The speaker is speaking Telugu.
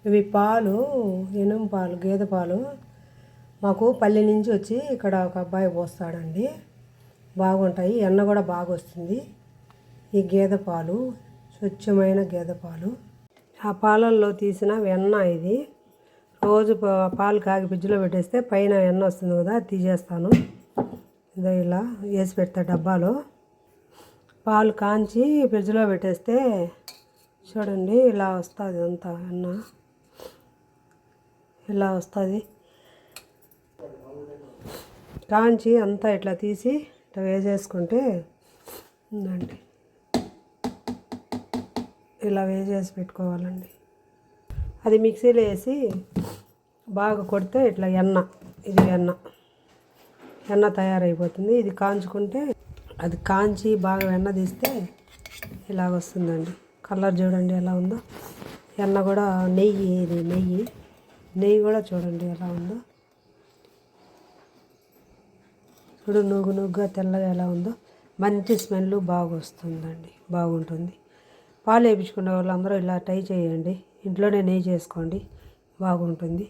ఇవి పాలు, ఎనుము పాలు, గేదె పాలు. మాకు పల్లె నుంచి వచ్చి ఇక్కడ ఒక అబ్బాయి పోస్తాడండి. బాగుంటాయి, వెన్న కూడా బాగా వస్తుంది. ఈ గేదె పాలు స్వచ్ఛమైన గేదె పాలు. ఆ పాలల్లో తీసిన వెన్న ఇది. రోజు పాలు కాగి ఫ్రిడ్జ్లో పెట్టేస్తే పైన వెన్న వస్తుంది కదా, తీసేస్తాను. ఇదో ఇలా వేసి పెడతా డబ్బాలో. పాలు కాంచి ఫ్రిడ్జ్లో పెట్టేస్తే చూడండి ఇలా వస్తుంది అంతా వెన్న, ఇలా వస్తుంది. కాంచి అంతా ఇట్లా తీసి ఇట్లా వేసేసుకుంటే ఉందండి, ఇలా వేసేసి పెట్టుకోవాలండి. అది మిక్సీలో వేసి బాగా కొడితే ఇట్లా ఇది వెన్న తయారైపోతుంది. ఇది కాంచుకుంటే, అది కాంచి బాగా వెన్న తీస్తే ఇలాగ వస్తుందండి. కలర్ చూడండి ఎలా ఉందో. వెన్న కూడా నెయ్యి కూడా చూడండి ఎలా ఉందో. చూడు నుగ్గుగా తెల్లగా ఎలా ఉందో. మంచి స్మెల్ బాగా వస్తుందండి, బాగుంటుంది. పాలు వేయించుకునే వాళ్ళందరూ ఇలా ట్రై చేయండి. ఇంట్లోనే నెయ్యి చేసుకోండి, బాగుంటుంది.